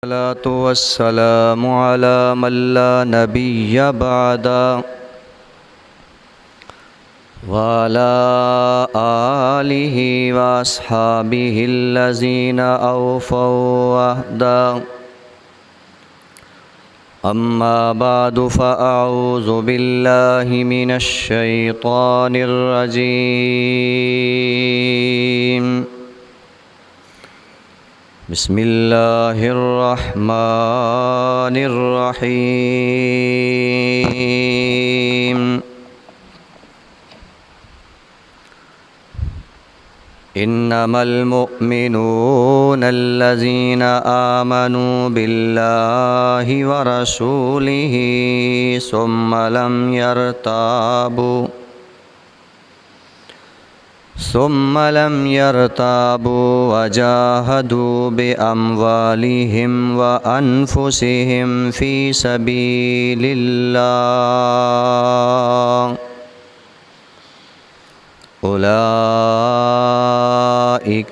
الصلاة والسلام على من لا نبي بعده وعلى آله وأصحابه الذين أوفوا عهده أما بعد فأعوذ بالله من الشيطان الرجيم بسم الله الرحمن الرحيم إنما المؤمنون الذين آمنوا بالله ورسوله ثم لم يرتابوا وجاهدوا بأموالهم وأنفسهم في سبيل الله أولئك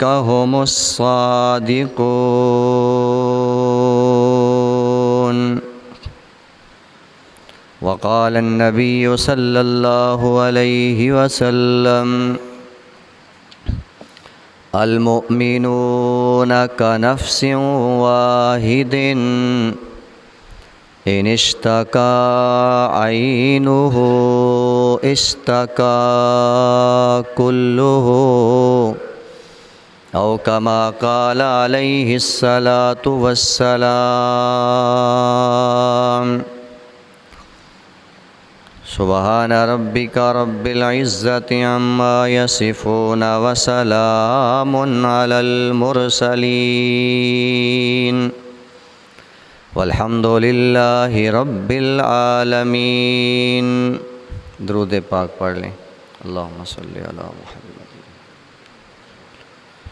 هم الصادقون. وقال النبي صلى الله عليه وسلم المؤمنون كنفس واحد إن اشتكى عينه اشتكى كله أو كما قال عليه الصلاة والسلام. سبحان ربك رب العزة عما يصفون وسلام على المرسلين والحمد لله رب العالمین. درود پاک پڑھ لیں. اللہم صلی علی محمد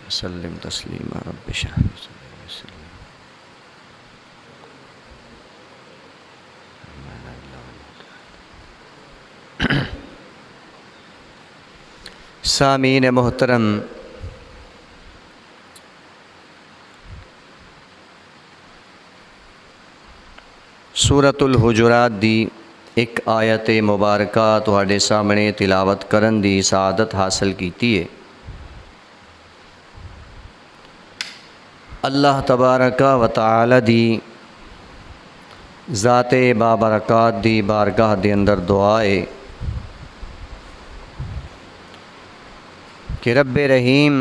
وسلم تسلیما رب اشرح لي صدری ويسر لي سامعین محترم، سورۃ الحجرات دی ایک آیت مبارکہ تواڈے سامنے تلاوت کرن دی سعادت حاصل کیتی ہے. اللہ تبارک و تعالی دی ذات بابرکات دی بارگاہ دے اندر دعا ہے کہ رب رحیم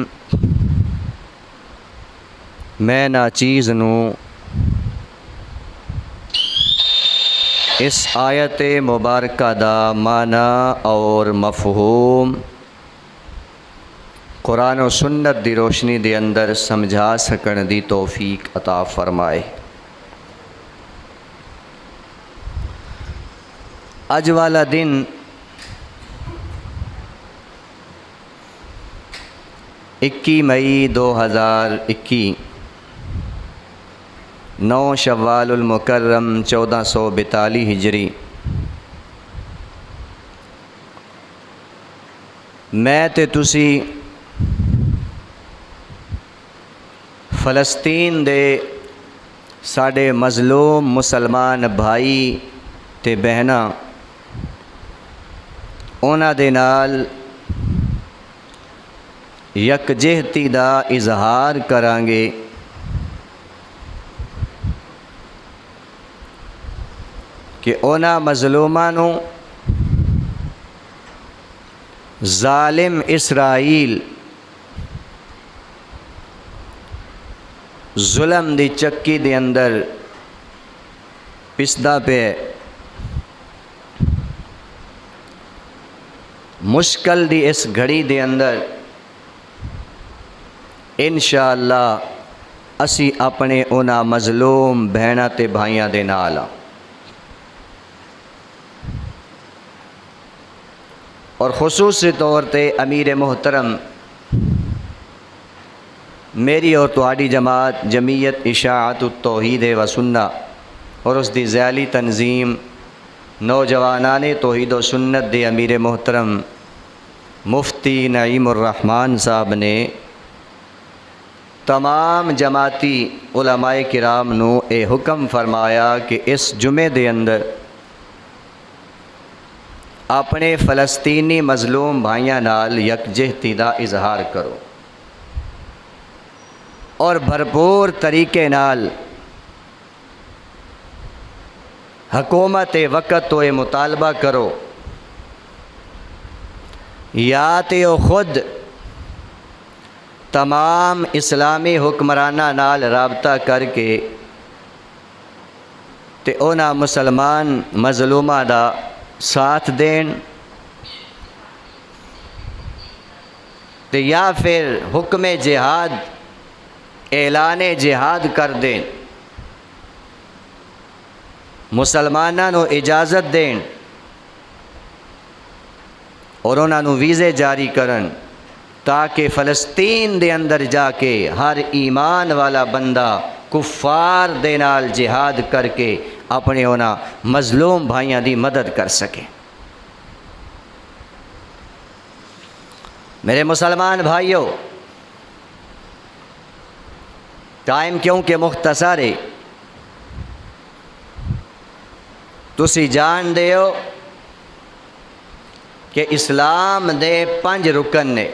میں ناچیز نو اس آیت مبارکہ دا معنی اور مفہوم قرآن و سنت دی روشنی دے اندر سمجھا سکن دی توفیق عطا فرمائے. اج والا دن 21 مئی 2021 9 شوال المکرم 1442 ہجری. میں تے تسی فلسطین دے ساڈے مظلوم مسلمان بھائی تے بہناں انہاں دے نال یکجہتی دا اظہار کرانگے کہ انہاں مظلومانوں ظالم اسرائیل ظلم دی چکی دے اندر پسدا پہ مشکل دی اس گھڑی دے اندر انشاءاللہ اسی اپنے انہاں مظلوم بہناں تے بھائیاں دے نال ہاں. اور خصوصی طور تے امیر محترم میری اور تہاڈی جماعت جمعیت اشاعت التوحید و سنہ اور اس دی ذیلی تنظیم نوجوانان توحید و سنت دے امیر محترم مفتی نعیم الرحمن صاحب نے تمام جماعتی علماء کرام نو اے حکم فرمایا کہ اس جمعے دے اندر اپنے فلسطینی مظلوم بھائیاں نال یکجہتی دا اظہار کرو اور بھرپور طریقے نال حکومت وقت تو یہ مطالبہ کرو یا تے خود تمام اسلامی حکمرانہ نال رابطہ کر کے تے اونا مسلمان مظلومہ دا ساتھ دین تے یا پھر حکم جہاد اعلان جہاد کر دیں مسلمانوں نو اجازت دین اور انہاں نو ویزے جاری کرن تاکہ فلسطین دے اندر جا کے ہر ایمان والا بندہ کفار دے نال جہاد کر کے اپنے انہاں مظلوم بھائیاں دی مدد کر سکے۔ میرے مسلمان بھائیوں، ٹائم کیونکہ مختصر ہے، تسی جان دے ہو کہ اسلام دے 5 رکن نے۔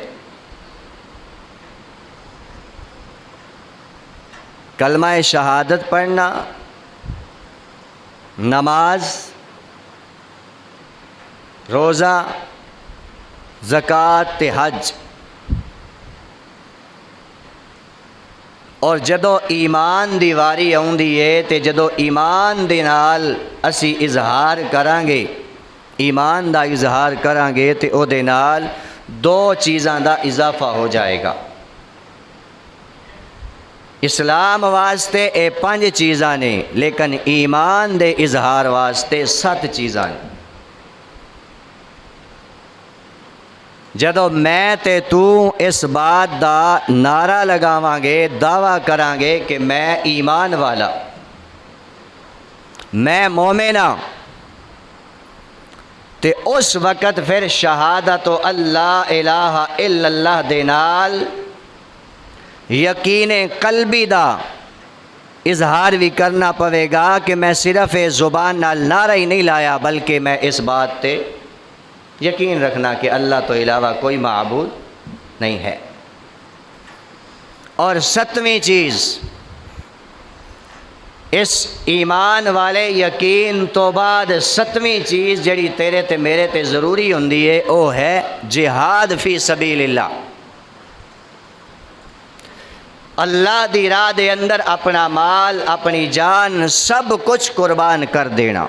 کلمہ شہادت پڑھنا، نماز، روزہ، زکوٰۃ تے حج۔ اور جدو ایمان دی واری آؤندی ہے تے جدو ایمان دے نال اسی اظہار کران گے، ایمان دا اظہار کران گے تے او دے نال 2 چیزاں دا اضافہ ہو جائے گا۔ اسلام واسطے اے 5 چیزاں نے، لیکن ایمان دے اظہار واسطے 7 چیزاں نے۔ جدو میں تے تو اس بات دا نعرہ لگاواں گے، دعویٰ کران گے کہ میں ایمان والا، میں مومن ہاں، تے اس وقت پھر شہادت اللہ الہ الا اللہ دے نال یقین قلبی دا اظہار بھی کرنا پوے گا کہ میں صرف زبان نال نعرہ ہی نہیں لایا، بلکہ میں اس بات تے یقین رکھنا کہ اللہ تو علاوہ کوئی معبود نہیں ہے۔ اور 7ویں چیز، اس ایمان والے یقین تو بعد 7ویں چیز جڑی تیرے تے میرے تے ضروری ہوندی ہے، وہ ہے جہاد فی سبیل اللہ۔ اللہ دی راہ دے اندر اپنا مال، اپنی جان، سب کچھ قربان کر دینا۔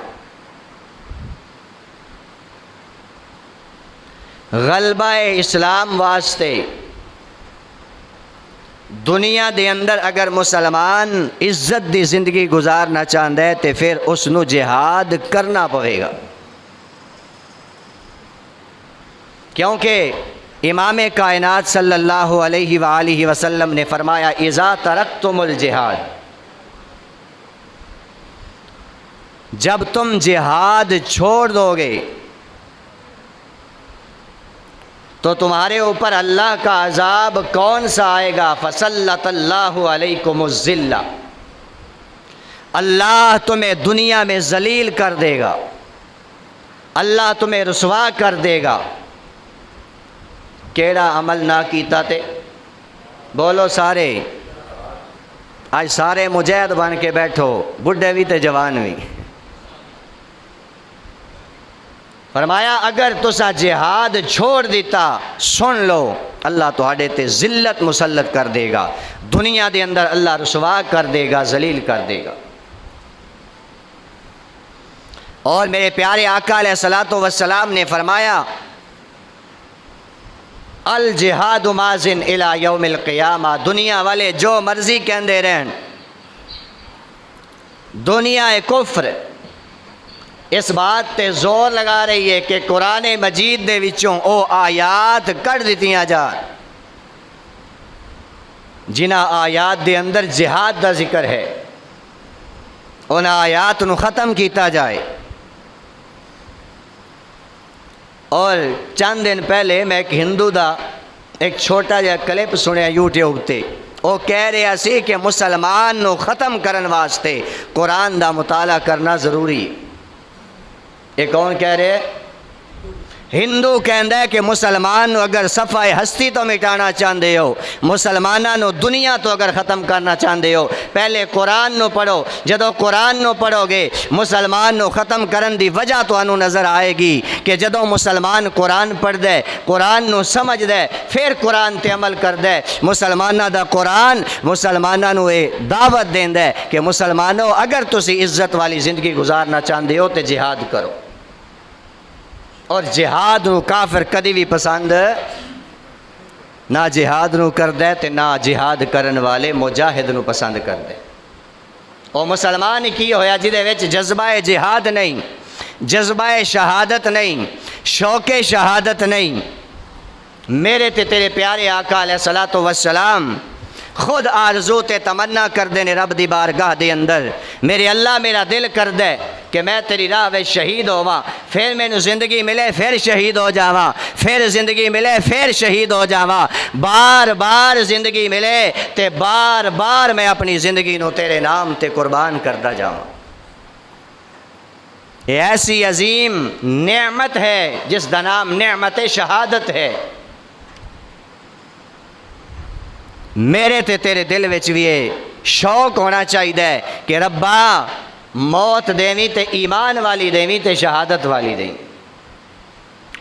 غلبہ اسلام واسطے دنیا دے اندر اگر مسلمان عزت دی زندگی گزارنا چاہتا ہے تو پھر اس نو جہاد کرنا پڑے گا، کیونکہ امام کائنات صلی اللہ علیہ وآلہ وسلم نے فرمایا اذا ترکتم الجہاد، جب تم جہاد چھوڑ دو گے تو تمہارے اوپر اللہ کا عذاب کون سا آئے گا؟ فَسَلَّطَ اللَّهُ عَلَيْكُمُ الذِّلَّ، اللہ تمہیں دنیا میں ذلیل کر دے گا، اللہ تمہیں رسوا کر دے گا۔ کیڑا عمل نہ کیتا تے بولو سارے، آج سارے مجاہد بن کے بیٹھو، بڈھے بھی تے جوان بھی۔ فرمایا اگر تسا جہاد چھوڑ دیتا، سن لو اللہ تہاڈے تے ذلت مسلط کر دے گا، دنیا دے اندر اللہ رسوا کر دے گا، ذلیل کر دے گا۔ اور میرے پیارے آقا علیہ الصلوۃ والسلام نے فرمایا الجہاد ماضٍ الی یوم القیامہ، دنیا والے جو مرضی کہندے رہن، دنیا کفر اس بات تے زور لگا رہی ہے کہ قرآن مجید دے وچوں او آیات کڈ دتیاں جان جنہاں آیات دے اندر جہاد دا ذکر ہے، ان آیات نو ختم کیتا جائے۔ اور چند دن پہلے میں ایک ہندو دا ایک چھوٹا جہا کلپ سنیا یوٹیوب تے، وہ کہہ رہا سی کہ مسلمان نو ختم کرن واسطے قرآن دا مطالعہ کرنا ضروری. یہ کون کہہ رہے؟ ہندو کہندا ہے کہ مسلمان نو اگر صفحہ ہستی تو مٹانا چاہتے ہو، مسلمانوں نو دنیا تو اگر ختم کرنا چاہتے ہو، پہلے قرآن نو پڑھو. جدو قرآن نو پڑھو گے مسلمان نو ختم کرن دی وجہ تو انو نظر آئے گی کہ جدو مسلمان قرآن پڑھ دے، قرآن نو سمجھ دے، پھر قرآن تے عمل کر دے. مسلمانہ دا قرآن مسلمانہ نو اے دعوت دیندا ہے کہ مسلمانوں اگر تسی عزت والی زندگی گزارنا چاہتے ہو تے جہاد کرو. اور جہاد نو کافر کدی بھی پسند نہ جہاد نو کر دے تے نہ جہاد کرن والے مجاہد نو پسند کر دے. او مسلمان کی ہویا جدے وچ جذبہ جہاد نہیں، جذبہ شہادت نہیں، شوق شہادت نہیں. میرے تے تیرے پیارے آقا علیہ الصلوۃ والسلام خود آرزو تے تمنا کر دے نے رب دی بارگاہ دے اندر، میرے اللہ میرا دل کر دے کہ میں تیری راہ وچ شہید ہوواں، پھر مینوں زندگی ملے پھر شہید ہو جاواں، پھر زندگی ملے پھر شہید ہو جاواں، بار بار زندگی ملے تے بار بار میں اپنی زندگی نو تیرے نام تے قربان کرتا جاواں. یہ ایسی عظیم نعمت ہے جس دا نام نعمت شہادت ہے. میرے تے تیرے دل وچ بھی یہ شوق ہونا چاہیے کہ ربا موت دیویں تے ایمان والی دیویں تے شہادت والی دیویں.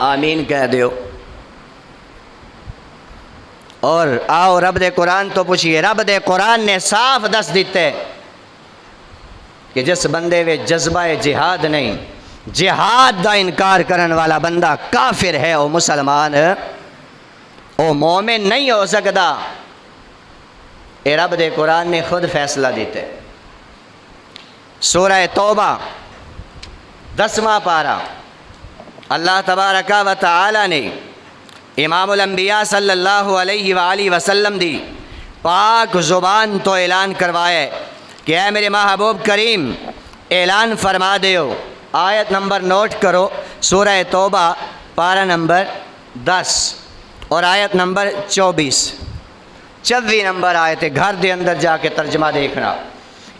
آمین کہہ دیو. اور آؤ رب دے قرآن تو پوچھئے. رب دے قرآن نے صاف دس دیتے کہ جس بندے وچ جذبہ جہاد نہیں، جہاد دا انکار کرن والا بندہ کافر ہے، او مسلمان او مومن نہیں ہو سکتا. اے رب دے قرآن نے خود فیصلہ دیتے. سورہ توبہ 10واں پارہ اللہ تبارک و تعالی نے امام الانبیاء صلی اللہ علیہ وآلہ وسلم دی پاک زبان تو اعلان کروائے کہ اے میرے محبوب کریم اعلان فرما دیو. آیت نمبر نوٹ کرو، سورہ توبہ پارہ نمبر 10 اور آیت نمبر 24. 24 نمبر آیت ہے، گھر دے اندر جا کے ترجمہ دیکھنا.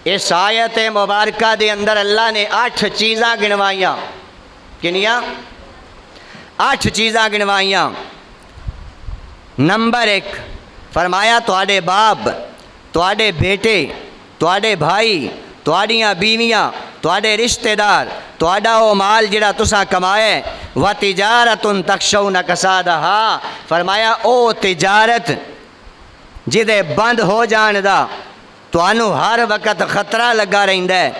اس آیت مبارکہ دے اندر اللہ نے 8 چیزاں گنوائیاں. کنیاں؟ 8 چیزاں گنوائیاں. نمبر 1 فرمایا تواڈے باپ، تواڈے بیٹے، تواڈے بھائی، تواڈیاں بیویاں، تواڈے رشتہ دار، تواڈا او مال جڑا تساں کمائے، وَتِجَارَةٌ تَخْشَوْنَ كَسَادَهَا فرمایا او تجارت جدے بند ہو جان دا توانو ہر وقت خطرہ لگا رہندا ہے.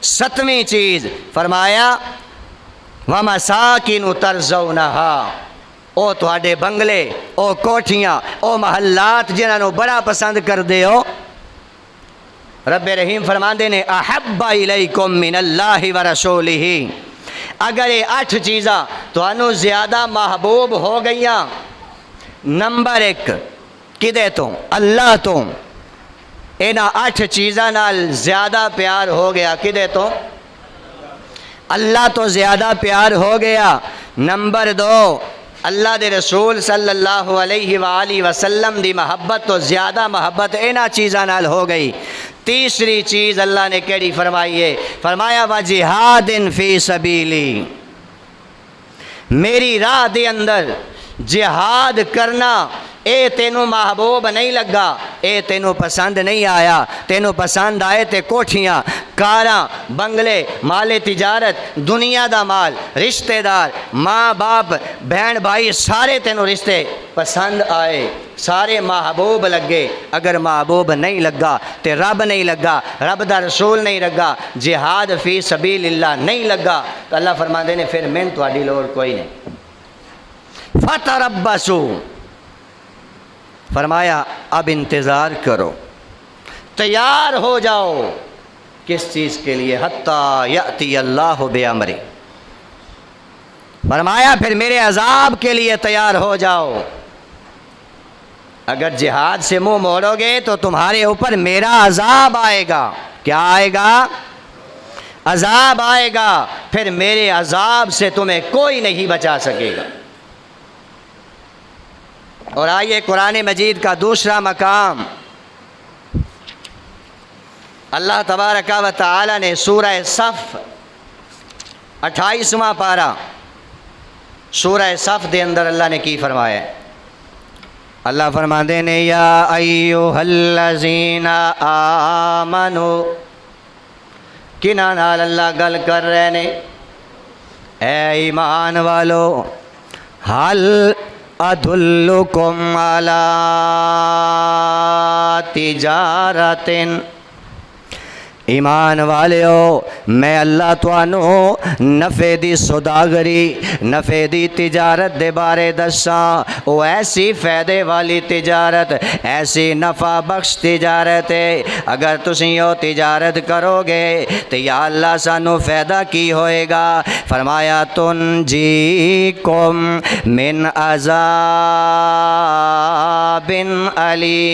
7ویں چیز فرمایا وَمَسَاكِنُ تَرْضَوْنَهَا او تواڈے بنگلے، او کوٹھیاں، او محلات جنہاں نو بڑا پسند کر دے ہو. رب رحیم فرماندے نے احب الیکم من اللہ ورسولہ. اگر یہ 8 چیزاں توانو زیادہ محبوب ہو گئیاں، نمبر 1 کدے تو؟ اللہ تو. اینا 8 چیزاں نال زیادہ پیار ہو گیا. کدے تو؟ اللہ تو زیادہ پیار ہو گیا. نمبر 2 اللہ دے رسول صلی اللہ علیہ وآلہ وسلم دی محبت تو زیادہ محبت اینا چیزاں نال ہو گئی. تیسری چیز اللہ نے کیڑی فرمائی ہے؟ فرمایا وَجِہَادٍ فِي سَبِيلِي میری راہ دے اندر جہاد کرنا اے تینوں محبوب نہیں لگا، اے تینوں پسند نہیں آیا. تینوں پسند آئے تے کوٹھیاں، کاراں، بنگلے، مال تجارت، دنیا دا مال، رشتہ دار، ماں باپ، بہن بھائی، سارے تینوں رشتے پسند آئے، سارے محبوب لگے. اگر محبوب نہیں لگا تے رب نہیں لگا، رب دا رسول نہیں لگا، جہاد فی سبیل اللہ نہیں لگا، تو اللہ فرماندے نے پھر میں تہاڈی لوڑ کوئی نہیں. فتربصوا فرمایا اب انتظار کرو، تیار ہو جاؤ. کس چیز کے لیے؟ حتی یأتی اللہ بامرہ فرمایا پھر میرے عذاب کے لیے تیار ہو جاؤ. اگر جہاد سے منہ موڑو گے تو تمہارے اوپر میرا عذاب آئے گا. کیا آئے گا؟ عذاب آئے گا. پھر میرے عذاب سے تمہیں کوئی نہیں بچا سکے گا. اور آئیے قرآن مجید کا دوسرا مقام اللہ تبارک و تعالی نے سورہ صف 28واں پارہ سورہ صف دے اندر اللہ نے کی فرمایا ہے؟ اللہ فرماندے نے یا ایھا الذین آمنو، کنہاں نال اللہ گل کر رہے نے؟ اے ایمان والو، حل ادلکم علی تجارت، ایمان والیو میں اللہ توانو نفع دی سوداگری، نفع دی تجارت دے بارے دساں۔ او ایسی فائدے والی تجارت، ایسی نفع بخش تجارت ہے، اگر تسی وہ تجارت کرو گے تو یا اللہ سانو فائدہ کی ہوئے گا؟ فرمایا تنجیکم من عذاب علیم،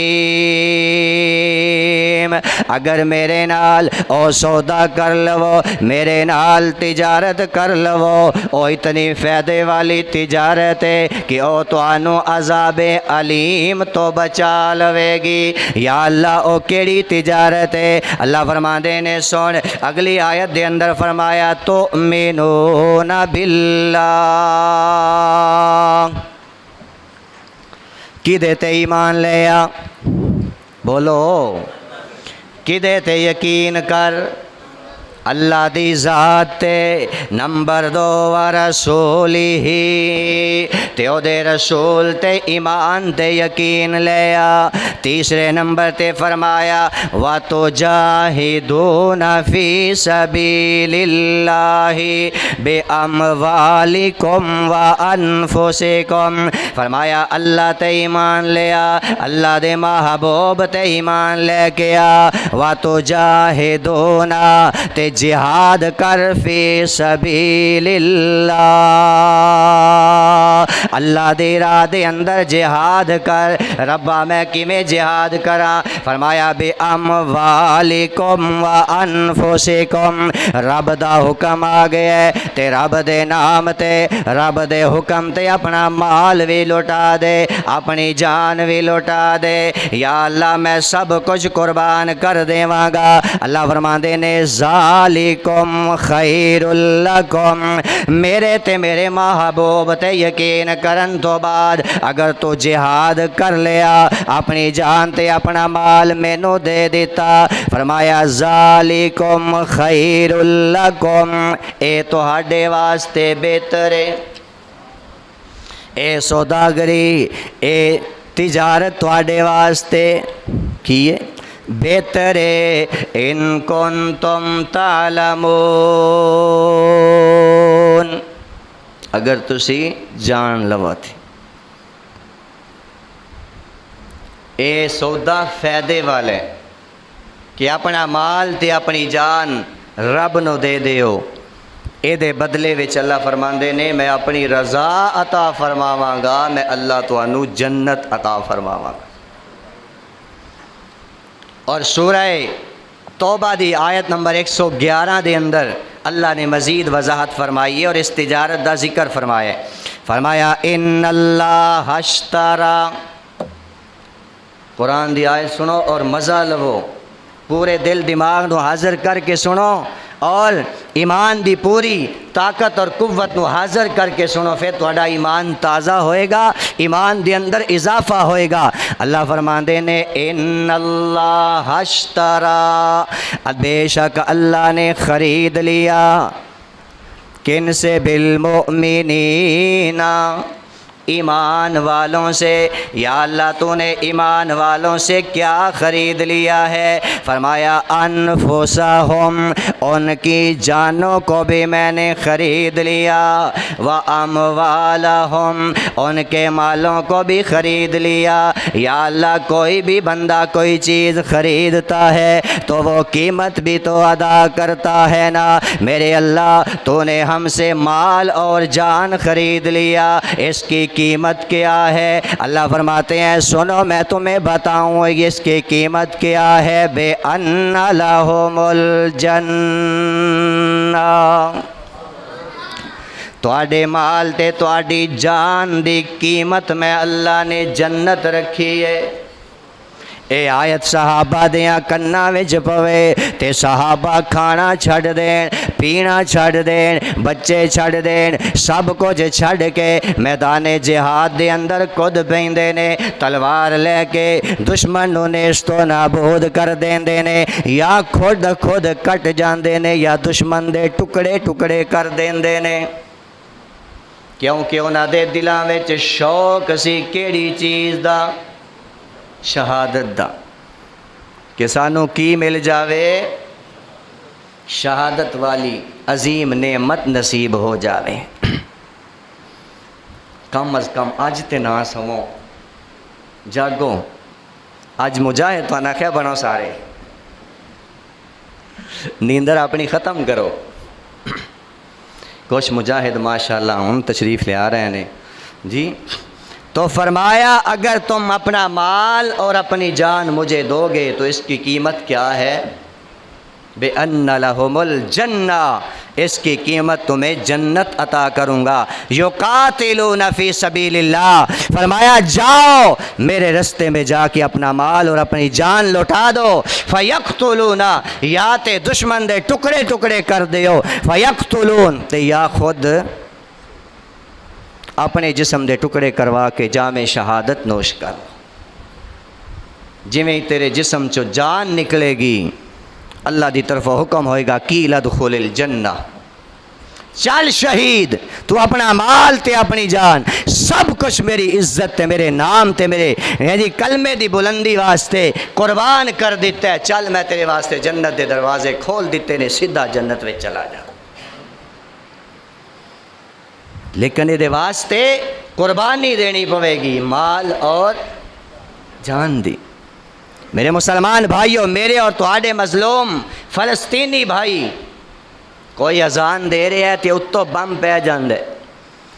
اگر میرے نال او سودا کر لو، میرے نال تجارت کر لو، او اتنی فائدے والی تجارت ہے کہ او توانو عذاب علیم تو بچا لوے گی۔ یا اللہ او کیڑی تجارت ہے؟ اللہ فرماندے نے سن اگلی آیت دے اندر فرمایا تؤمنون باللہ، کدے تے ایمان لیا؟ بولو، کدے تے یقین کر؟ اللہ دی ذات تے۔ نمبر 2 ورسولہ، تے او دے رسول تے ایمان تے یقین لیا۔ تیسرے نمبر تے فرمایا وَتُجَاهِدُونَ فِي سَبِيلِ اللَّهِ بِأَمْوَالِكُمْ وَأَنفُسِكُمْ، فرمایا اللہ تے ایمان لیا، اللہ دے محبوب تے ایمان لے کے آ۔ وَتُجَاهِدُونَ، تے جہاد کر فی سبیل اللہ، اللہ دی راہ دے اندر جہاد کر۔ ربا میں کیویں جہاد کراں؟ فرمایا بے اموالکم و انفسکم، رب دا حکم آ گیا ہے تے رب دے نام تے رب دے حکم تے اپنا مال بھی لٹا دے، اپنی جان بھی لٹا دے۔ یا اللہ میں سب کچھ قربان کر دیواں گا۔ اللہ فرماندے نے ذالکم خیر لکم، میرے تے میرے محبوب تے یقین کرن تو بعد اگر تو جہاد کر لیا، اپنی جان تے اپنا مال مینوں دے دیتا، فرمایا ذالکم خیر لکم، اے تہاڈے واسطے بہتر ہے۔ اے سوداگری، اے تجارت تہاڈے واسطے کی ہے؟ بہتر ہے۔ ان کنتم تعلمون، اگر تسی جان لو تھی اے سودا فائدے والے کہ اپنا مال تے اپنی جان رب نو دے دیو، اے دے بدلے وچ اللہ فرماندے نے میں اپنی رضا عطا فرماواں گا، میں اللہ تانوں جنت عطا فرماواں گا۔ اور سورہ توبہ دی آیت نمبر 111 دے اندر اللہ نے مزید وضاحت فرمائی ہے اور اس تجارت دا ذکر فرمایا ہے۔ فرمایا ان اللہ اشترا، قرآن دی آیت سنو اور مزہ لو، پورے دل دماغ نو حاضر کر کے سنو اور ایمان دی پوری طاقت اور قوت نو حاضر کر کے سنو، پھر تہاڈا ایمان تازہ ہوئے گا، ایمان دے اندر اضافہ ہوئے گا۔ اللہ فرماندے نے ان اللہ اشترا، بے شک اللہ نے خرید لیا، کن سے؟ بالمؤمنین، ایمان والوں سے۔ یا اللہ تو نے ایمان والوں سے کیا خرید لیا ہے؟ فرمایا انفسہم، ان کی جانوں کو بھی میں نے خرید لیا، واموالہم، ان کے مالوں کو بھی خرید لیا۔ یا اللہ کوئی بھی بندہ کوئی چیز خریدتا ہے تو وہ قیمت بھی تو ادا کرتا ہے نا۔ میرے اللہ تو نے ہم سے مال اور جان خرید لیا، اس کی قیمت کیا ہے؟ اللہ فرماتے ہیں سنو میں تمہیں بتاؤں اس کی قیمت کیا ہے۔ بے ان لہم الجنہ، تواڈے مال تے تواڈی جان دی قیمت میں اللہ نے جنت رکھی ہے۔ اے آیت صحابہ دیاں کناں وچ پوے تے صحابہ کھانا چھڈ دین، پینا چھڈ دین، بچے چھڈ دین، سب کچھ چھڈ کے میدان جہاد دے اندر کود پیندے نے، تلوار لے کے دشمن نو نیست و نابود کر دیندے نے، یا خود کٹ جاندے نے یا دشمن دے ٹکڑے ٹکڑے کر دیندے نے، کیونکہ انہاں دے دلاں وچ شوق سی کیڑی چیز دا؟ شہادت دا، کہ سانو کی مل جاوے؟ شہادت والی عظیم نعمت نصیب ہو جاوے۔ کم از کم اج تے نہ سمو، جاگو، اج مجاہد تو نہ بنو، سارے نیندر اپنی ختم کرو۔ کچھ مجاہد ماشاءاللہ ہم تشریف لے آ رہے ہیں جی، تو فرمایا اگر تم اپنا مال اور اپنی جان مجھے دو گے تو اس کی قیمت کیا ہے؟ بِأَنَّ لَهُمُ الْجَنَّةَ، اس کی قیمت تمہیں جنت عطا کروں گا۔ یقاتلون فی سبیل اللہ، فرمایا جاؤ میرے رستے میں جا کے اپنا مال اور اپنی جان لوٹا دو، فیقتلون، یا تے دشمن دے ٹکڑے ٹکڑے کر دیو، فیقتلون، تے یا خود اپنے جسم دے ٹکڑے کروا کے جام شہادت نوش کر۔ جویں تیرے جسم چو جان نکلے گی اللہ دی طرف حکم ہوئے گا قیل ادخل الجنہ، چل شہید، تو اپنا مال تے اپنی جان سب کچھ میری عزت تے میرے نام تے میرے یعنی کلمے دی بلندی واسطے قربان کر دیتا ہے، چل میں تیرے واسطے جنت دے دروازے کھول دیتے نے، سیدھا جنت میں چلا جا۔ لیکن یہ واسطے قربانی دینی پوے گی، مال اور جان دی۔ میرے مسلمان بھائیوں، میرے اور تہاڈے مظلوم فلسطینی بھائی، کوئی اذان دے رہے ہے تے اتو بم پہ جاندے،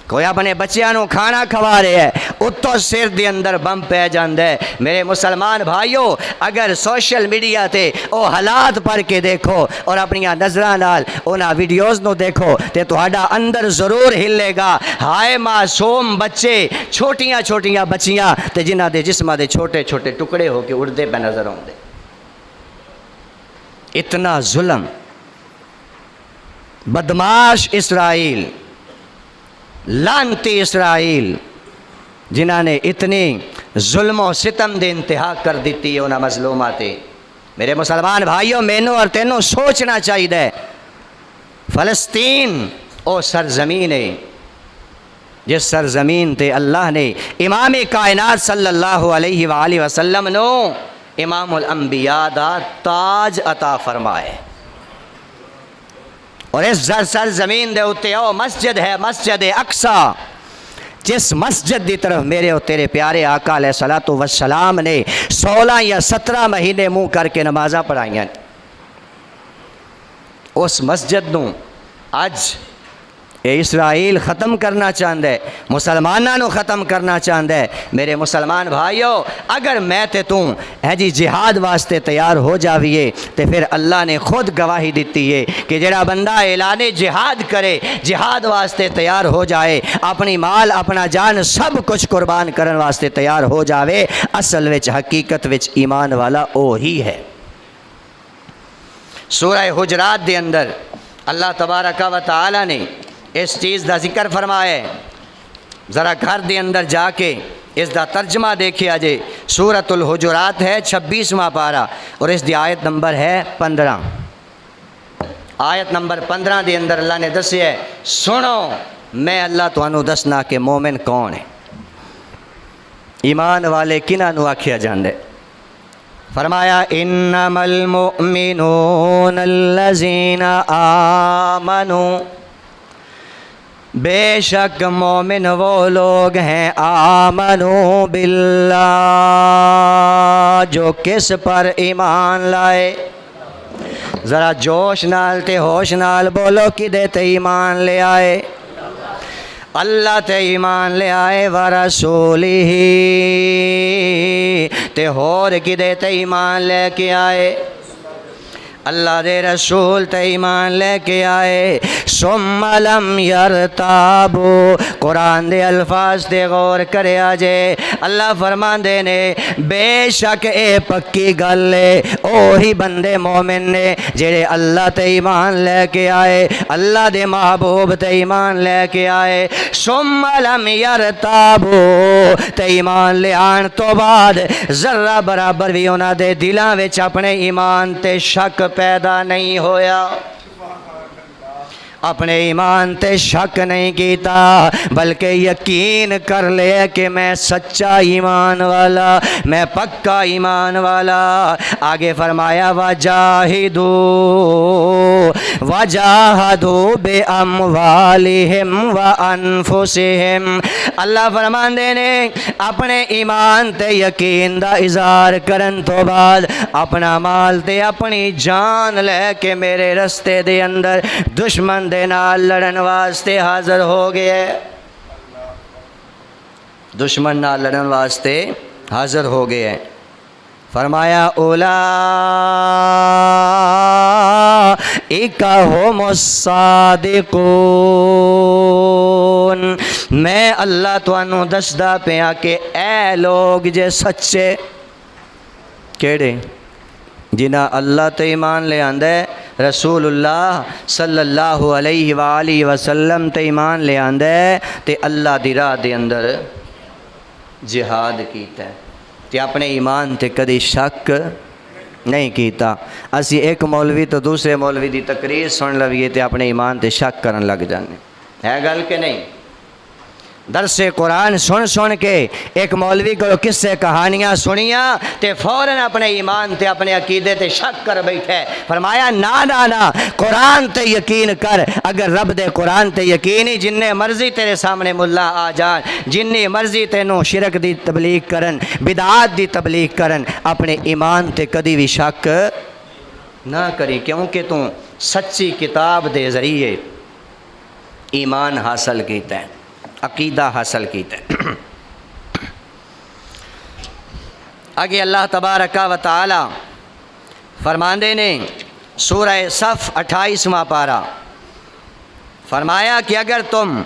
کوئی اپنے بچیاں نو کھانا کھوا رہے ہے اتو سر دے اندر بم پہ جاندے۔ میرے مسلمان بھائیوں، اگر سوشل میڈیا تے او حالات پڑھ کے دیکھو اور اپنی نظراں نال انہاں ویڈیوز نو دیکھو تے تہاڈا اندر ضرور ہلے گا، ہائے معصوم بچے، چھوٹیاں چھوٹیاں بچیاں تے جنہاں دے جسماں دے چھوٹے چھوٹے ٹکڑے ہو کے اڑدے پہ نظر آؤندے۔ اتنا ظلم، بدماش اسرائیل، لعنتی اسرائیل، جنہاں نے اتنی ظلم و ستم دے انتہا کر دیتی ہے انہاں مظلومات۔ میرے مسلمان بھائیوں، مینوں اور تینوں سوچنا چاہیے، فلسطین او سرزمین ہے جس سرزمین تے اللہ نے امام کائنات صلی اللہ علیہ وآلہ وسلم نو امام الانبیاء دا تاج عطا فرمائے، اور اس سرزمین دے اتے او مسجد ہے، مسجد اقصی، جس مسجد دی طرف میرے اور تیرے پیارے آقا علیہ الصلوۃ والسلام نے 16 یا 17 مہینے منہ کر کے نمازاں پڑھائیاں، اس مسجد نو اج اے اسرائیل ختم کرنا چاہتا ہے، مسلمانوں نو ختم کرنا چاہتا ہے۔ میرے مسلمان بھائیو، اگر میں تے توں جی جہاد واسطے تیار ہو جاویے تے پھر اللہ نے خود گواہی دیتی ہے کہ جڑا بندہ اعلان جہاد کرے، جہاد واسطے تیار ہو جائے، اپنی مال اپنا جان سب کچھ قربان کرن واسطے تیار ہو جاوے، اصل وچ حقیقت وچ ایمان والا او ہی ہے۔ سورہ حجرات دے اندر اللہ تبارک و تعالی نے اس چیز دا ذکر فرمائے، ذرا گھر دے اندر جا کے اس دا ترجمہ دیکھیا جے۔ سورۃ الحجرات ہے 26واں پارہ اور اس دی آیت نمبر ہے 15۔ آیت نمبر 15 دے اندر اللہ نے دسیا ہے، سنو میں اللہ تانوں دسنا کہ مومن کون ہے، ایمان والے کنہاں نو آکھیا جاندے۔ فرمایا انما المؤمنون الذین آمنوا، بے شک مومن وہ لوگ ہیں آمنوا باللہ، جو کس پر ایمان لائے، ذرا جوش نال تے ہوش نال بولو کدے تے ایمان لے آئے، اللہ تے ایمان لے آئے، ورسولہ تے ہور کدے تے ایمان لے کے آئے، اللہ دے رسول تے ایمان لے کے آئے ثم لم یرتابو قرآن دے الفاظ تے غور کریا جے اللہ فرماندے نے بے شک اے پکی گل ہے اوہی بندے مومن نے جڑے اللہ تے ایمان لے کے آئے اللہ دے محبوب تے ایمان لے کے آئے ثم لم یرتابو تے ایمان لے آن تو بعد ذرہ برابر بھی انہاں دے دلاں وچ اپنے ایمان تے شک پیدا نہیں ہویا اپنے ایمان تے شک نہیں کیتا بلکہ یقین کر لے کہ میں سچا ایمان والا میں پکا ایمان والا آگے فرمایا وجاہدو بے اموالہم و انفسہم اللہ فرماندے نے اپنے ایمان تے یقین دا اظہار کرن تو بعد اپنا مال تے اپنی جان لے کے میرے رستے دے اندر دشمن دے نال لڑن واسطے حاضر ہو گئے دشمن نال لڑن واسطے حاضر ہو گئے فرمایا اولئک ھم الصادقون میں اللہ تانوں دسدا پیا کہ اے لوگ جے سچے کیڑے جنہاں اللہ تے ایمان لے آندے رسول اللہ صلی اللہ علیہ وآلہ وسلم تے ایمان لے آندے تے اللہ دی راہ دے اندر جہاد کیتا ہے تے اپنے ایمان تے کدی شک نہیں کیتا اسی ایک مولوی تو دوسرے مولوی دی تقریر سن لویے تے اپنے ایمان تے شک کرن لگ جانے ہے گل کہ نہیں درس قرآن سن کے ایک مولوی کو کس سے کہانیاں سنیاں تے فوراً اپنے ایمان تے اپنے عقیدے تے شک کر بیٹھے فرمایا نا قرآن تے یقین کر اگر رب دے قرآن تے یقینی جننے مرضی تیرے سامنے ملا آ جان جنی مرضی تینوں شرک دی تبلیغ کرن بدعات دی تبلیغ کرن اپنے ایمان تے کدی بھی شک نہ کری کیونکہ تو سچی کتاب دے ذریعے ایمان حاصل کیتا ہے عقیدہ حاصل کیتا ہے آگے اللہ تبارک و تعالی فرماندے نے سورہ صف 28واں پارہ فرمایا کہ اگر تم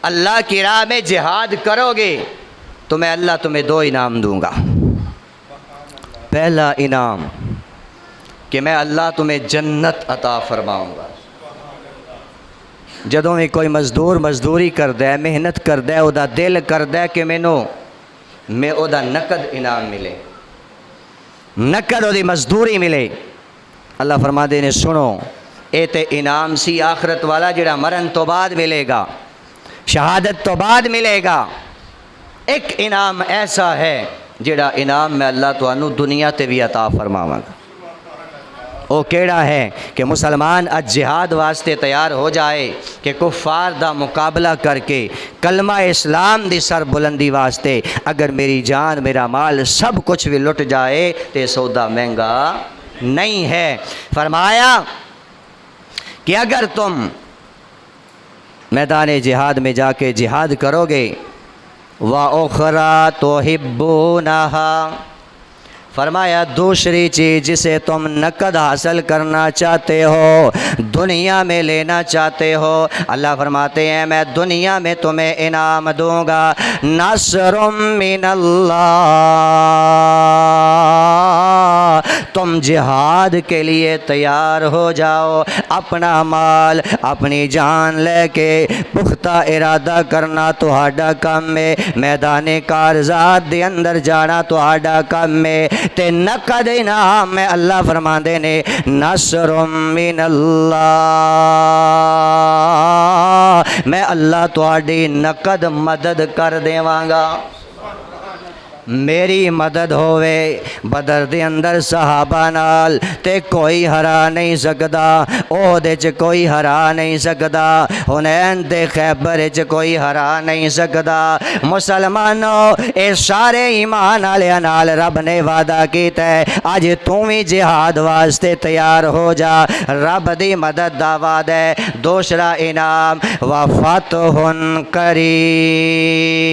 اللہ کی راہ میں جہاد کرو گے تو میں اللہ تمہیں 2 انعام دوں گا پہلا انعام کہ میں اللہ تمہیں جنت عطا فرماؤں گا جدوں بھی کوئی مزدور مزدوری کردہ ہے محنت کردہ ہے او دا دل کردہ ہے کہ میں او دا نقد انعام ملے نقد او دی مزدوری ملے اللہ فرما دے نے سنو اے تے انعام سی آخرت والا جڑا مرن تو بعد ملے گا شہادت تو بعد ملے گا ایک انعام ایسا ہے جڑا انعام میں اللہ تانوں دنیا تے بھی عطا فرماواں گا او کیڑا ہے کہ مسلمان اج جہاد واسطے تیار ہو جائے کہ کفار دا مقابلہ کر کے کلمہ اسلام دی سر بلندی واسطے اگر میری جان میرا مال سب کچھ بھی لٹ جائے تے سودا مہنگا نہیں ہے فرمایا کہ اگر تم میدان جہاد میں جا کے جہاد کرو گے وَأُخْرَى تُحِبُّونَهَا فرمایا دوسری چیز جسے تم نقد حاصل کرنا چاہتے ہو دنیا میں لینا چاہتے ہو اللہ فرماتے ہیں میں دنیا میں تمہیں انعام دوں گا نصر من اللہ تم جہاد کے لیے تیار ہو جاؤ اپنا مال اپنی جان لے کے پختہ ارادہ کرنا تہاڈا کم ہے میدان کارزات دے اندر جانا تہاڈا کم ہے تے نقد انعام میں اللہ فرماندے نے نصر من اللہ میں اللہ تہاڈی نقد مدد کر دیواں گا میری مدد ہوئے بدر دے اندر صحابہ نال تے کوئی ہرا نہیں سکدا عہد چ کوئی ہرا نہیں سکدا حنین تے خیبر چ کوئی ہرا نہیں سکدا مسلمانوں اے سارے ایمان والے نال رب نے وعدہ کیتا ہے اج تو بھی جہاد واسطے تیار ہو جا رب دی مدد دا وعدہ ہے دوسرا انعام وفتح قریب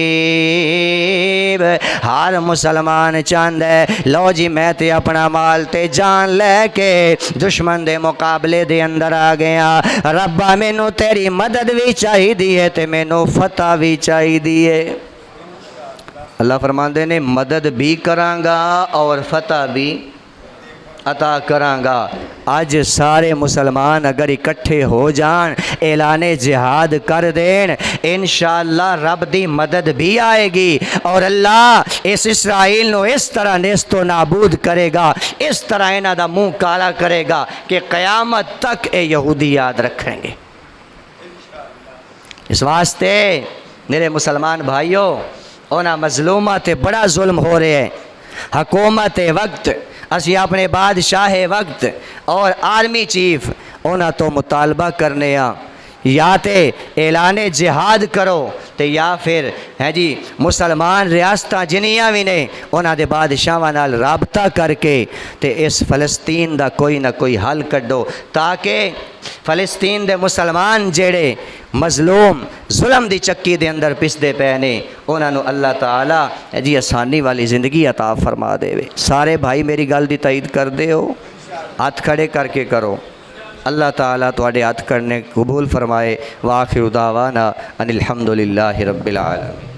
ہر مسلمان چاہتا ہے لو جی میں تے اپنا مال تے جان لے کے دشمن دے مقابلے دے اندر آ گیا، ربا مینوں تیری مدد بھی چاہی دی ہے تے مینوں فتح بھی چاہی دی ہے۔ اللہ فرماندے نے مدد بھی کراں گا اور فتح بھی عطا کراں گا۔ آج سارے مسلمان اگر اکٹھے ہو جان اعلان جہاد کر دین، انشاءاللہ رب دی مدد بھی آئے گی اور اللہ اس اسرائیل نو اس طرح نیست و نابود کرے گا، اس طرح انہاں دا منہ کالا کرے گا کہ قیامت تک اے یہودی یاد رکھیں گے۔ اس واسطے میرے مسلمان بھائیوں، انہاں مظلومہ تے بڑا ظلم ہو رہے ہیں۔ حکومت وقت اسی اپنے بادشاہ وقت اور آرمی چیف انہاں تو مطالبہ کرنے ہاں یا تے اعلان جہاد کرو تے یا پھر ہے جی مسلمان ریاستاں جنیاں بھی نے انہاں دے بادشاہاں نال رابطہ کر کے تے اس فلسطین دا کوئی نہ کوئی حل کڈو تاکہ فلسطین دے مسلمان جڑے مظلوم ظلم دی چکی دے اندر پسدے پے نے انہاں نو اللہ تعالی جی آسانی والی زندگی عطا فرما دے وے۔ سارے بھائی میری گل دی تائید کر دے ہو؟ ہاتھ کھڑے کر کے کرو۔ اللہ تعالیٰ تواڈے ہاتھ کرنے قبول فرمائے۔ وآخر دعوانا ان الحمدللہ رب العالمین۔